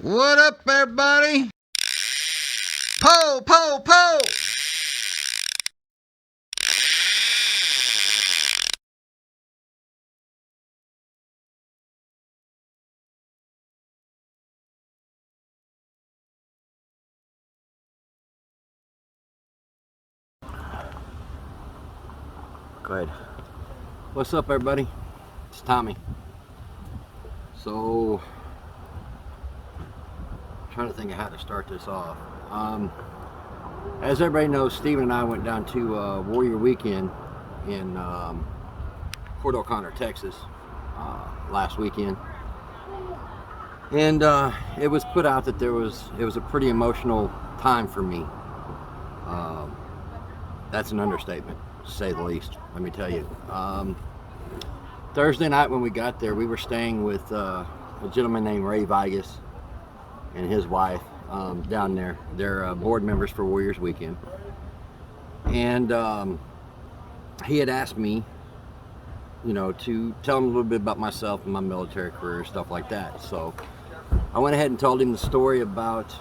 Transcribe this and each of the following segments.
What up, everybody? Po, po, po! Go ahead. What's up, everybody? It's Tommy. So, I'm trying to think of how to start this off. As everybody knows, Steven and I went down to Warrior Weekend in Port O'Connor, Texas, last weekend, and it was put out that it was a pretty emotional time for me. That's an understatement, to say the least. Let me tell you. Thursday night when we got there, we were staying with a gentleman named Ray Vigas and his wife down there. They're board members for Warriors Weekend. And he had asked me, to tell him a little bit about myself and my military career, stuff like that. So I went ahead and told him the story about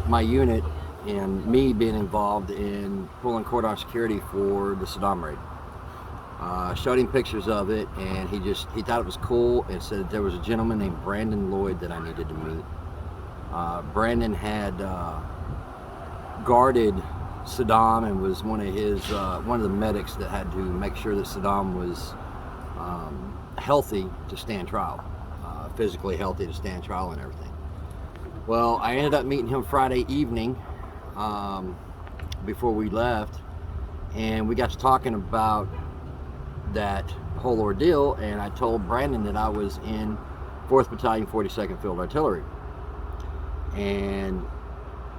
my unit and me being involved in pulling cordon security for the Saddam raid. Showed him pictures of it, and he thought it was cool, and said that there was a gentleman named Brandon Lloyd that I needed to meet. Brandon had guarded Saddam and was one of the medics that had to make sure that Saddam was healthy to stand trial, physically healthy to stand trial and everything. Well, I ended up meeting him Friday evening before we left, and we got to talking about that whole ordeal, and I told Brandon that I was in 4th Battalion, 42nd Field Artillery. And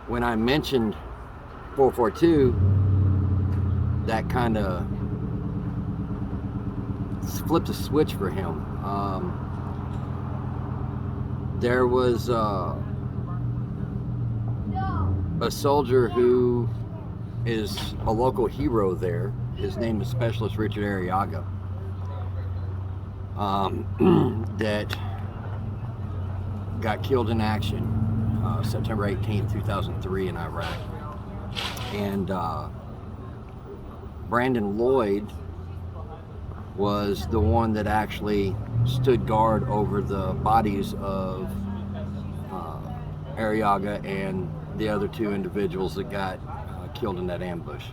when I mentioned 442, that kind of flipped a switch for him. There was a soldier who is a local hero there. His name is Specialist Richard Arriaga, that got killed in action September 18th, 2003 in Iraq. And Brandon Lloyd was the one that actually stood guard over the bodies of Arriaga and the other two individuals that got killed in that ambush.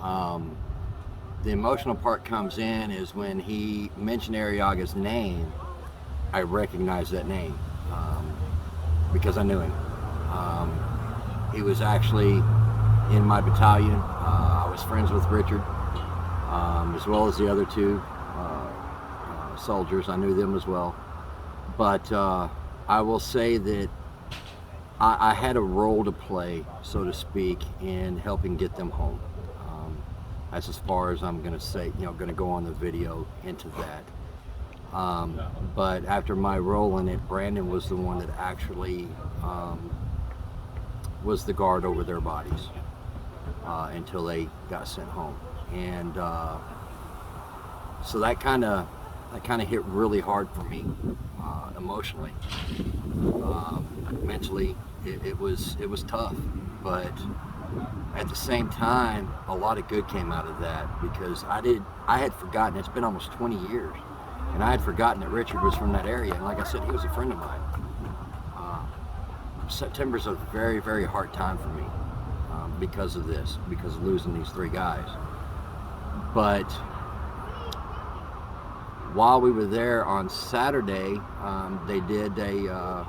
The emotional part comes in is when he mentioned Arriaga's name. I recognized that name because I knew him. He was actually in my battalion. I was friends with Richard, as well as the other two soldiers. I knew them as well. But I will say that I had a role to play, so to speak, in helping get them home. That's as far as I'm going to say, going to go on the video into that. But after my role in it, Brandon was the one that actually was the guard over their bodies until they got sent home. And so that kind of hit really hard for me emotionally. Mentally, it was tough, but at the same time, a lot of good came out of that, because I had forgotten. It's been almost 20 years, and I had forgotten that Richard was from that area. And like I said, he was a friend of mine. September's a very, very hard time for me because of this, because of losing these three guys. But while we were there on Saturday, they did a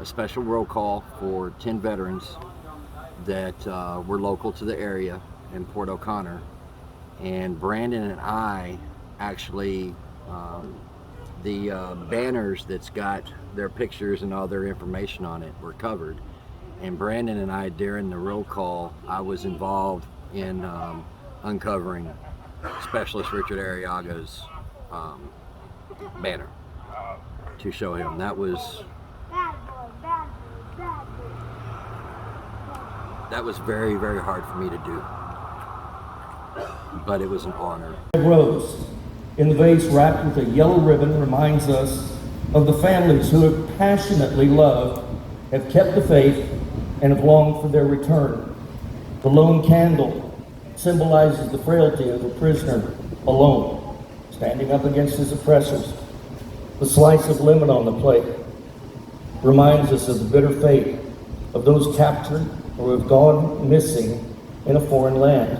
special roll call for 10 veterans that were local to the area in Port O'Connor. And Brandon and I actually, the banners that's got their pictures and all their information on it were covered. And Brandon and I, during the roll call, I was involved in uncovering Specialist Richard Arriaga's banner to show him. That was very, very hard for me to do, but it was an honor. A rose in the vase wrapped with a yellow ribbon reminds us of the families who have passionately loved, have kept the faith, and have longed for their return. The lone candle symbolizes the frailty of the prisoner alone, standing up against his oppressors. The slice of lemon on the plate reminds us of the bitter fate of those captured or have gone missing in a foreign land.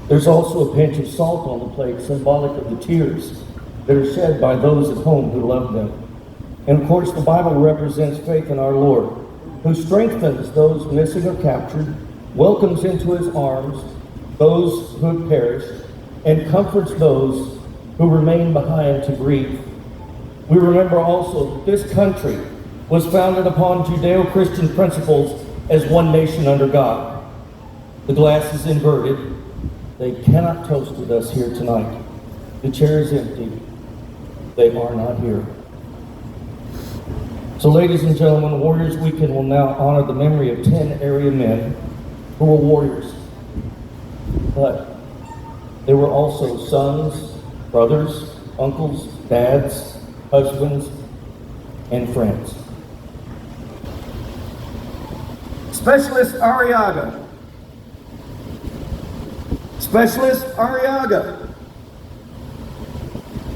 There's also a pinch of salt on the plate, symbolic of the tears that are shed by those at home who love them. And of course, the Bible represents faith in our Lord, who strengthens those missing or captured, welcomes into his arms those who have perished, and comforts those who remain behind to grieve. We remember also that this country was founded upon Judeo-Christian principles as one nation under God. The glass is inverted. They cannot toast with us here tonight. The chair is empty. They are not here. So, ladies and gentlemen, Warriors Weekend will now honor the memory of 10 area men who were warriors. But they were also sons, brothers, uncles, dads, husbands, and friends. Specialist Arriaga. Specialist Arriaga.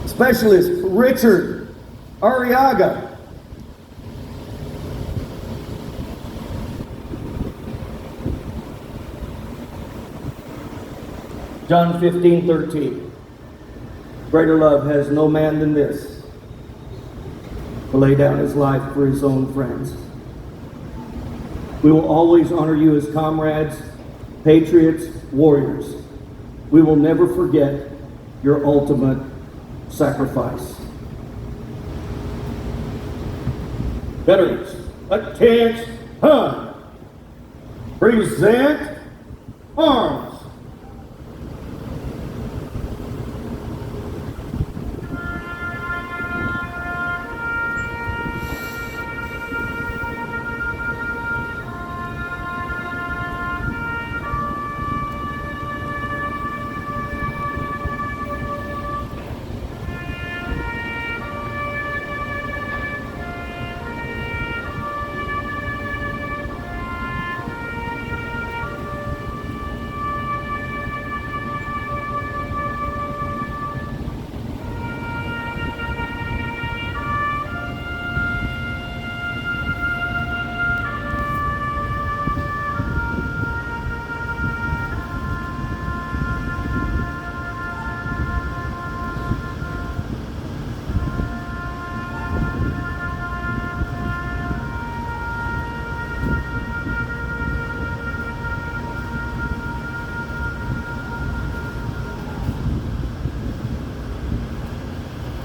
Specialist Richard Arriaga. John 15:13. Greater love has no man than this, to lay down his life for his own friends. We will always honor you as comrades, patriots, warriors. We will never forget your ultimate sacrifice. Veterans, attention! Present arms.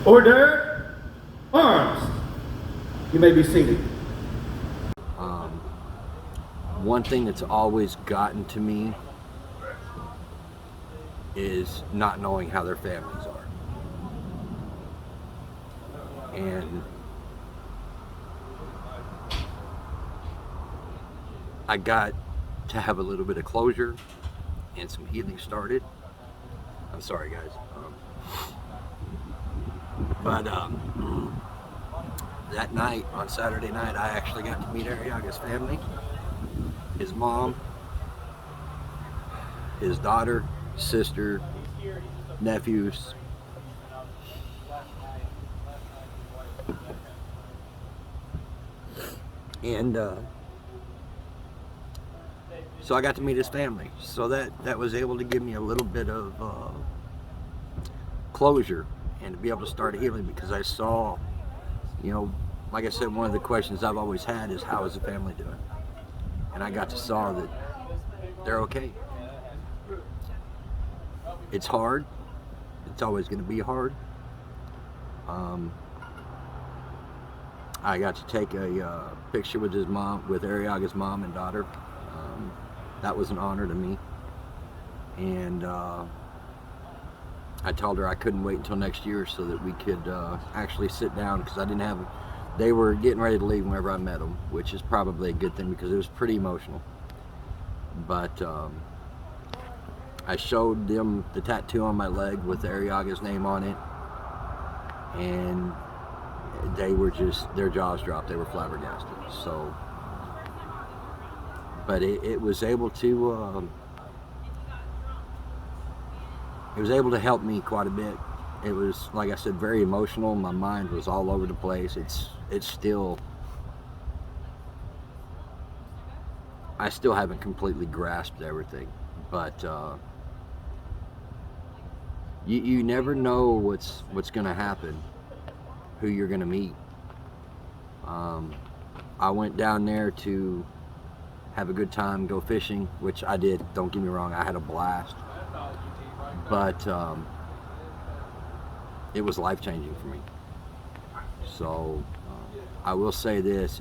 Order, arms. You may be seated. One thing that's always gotten to me is not knowing how their families are. And I got to have a little bit of closure and some healing started. I'm sorry, guys. But that night, on Saturday night, I actually got to meet Arriaga's family. His mom, his daughter, sister, nephews. And so I got to meet his family. So that was able to give me a little bit of closure and to be able to start healing, because I saw, like I said, one of the questions I've always had is, how is the family doing? And I got to saw that they're okay. It's hard. It's always going to be hard. I got to take a picture with his mom, with Arriaga's mom and daughter. That was an honor to me. And I told her I couldn't wait until next year so that we could actually sit down, because I didn't have, they were getting ready to leave whenever I met them, which is probably a good thing because it was pretty emotional. But I showed them the tattoo on my leg with Arriaga's name on it, and they were just, their jaws dropped. They were flabbergasted. So, but it was able to, it was able to help me quite a bit. It was, like I said, very emotional. My mind was all over the place. It's still, I still haven't completely grasped everything, but you never know what's going to happen, who you're going to meet. I went down there to have a good time, go fishing, which I did. Don't get me wrong, I had a blast, but it was life-changing for me. So I will say this: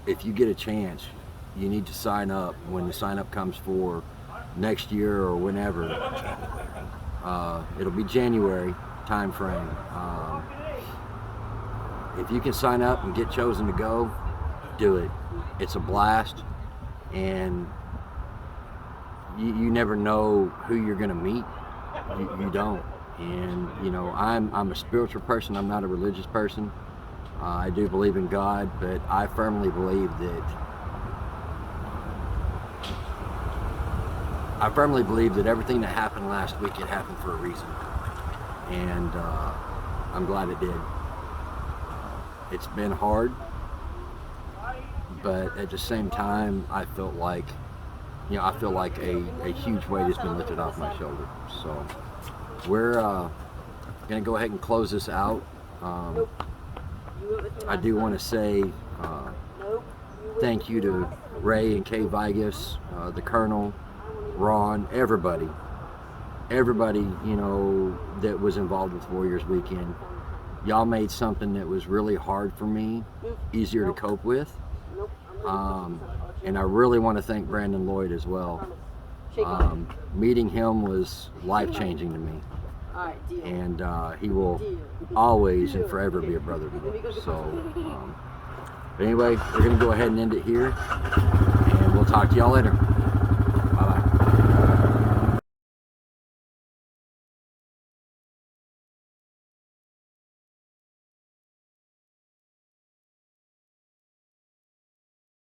if you get a chance, you need to sign up when the sign up comes for next year or whenever. It'll be January time frame. If you can sign up and get chosen to go, do it. It's a blast, and you never know who you're going to meet. You don't. And you know, I'm a spiritual person. I'm not a religious person. I do believe in God, but I firmly believe that everything that happened last week, it happened for a reason, and I'm glad it did. It's been hard, but at the same time, I felt like, you know, a huge weight has been lifted off my shoulder. So we're gonna go ahead and close this out. I do want to say thank you to Ray and Kay Vigas, the Colonel, Ron, everybody, you know, that was involved with Warriors Weekend. Y'all made something that was really hard for me easier to cope with. And I really want to thank Brandon Lloyd as well. Meeting him was life-changing to me. And he will always and forever be a brother to me. So, but anyway, we're going to go ahead and end it here. And we'll talk to y'all later.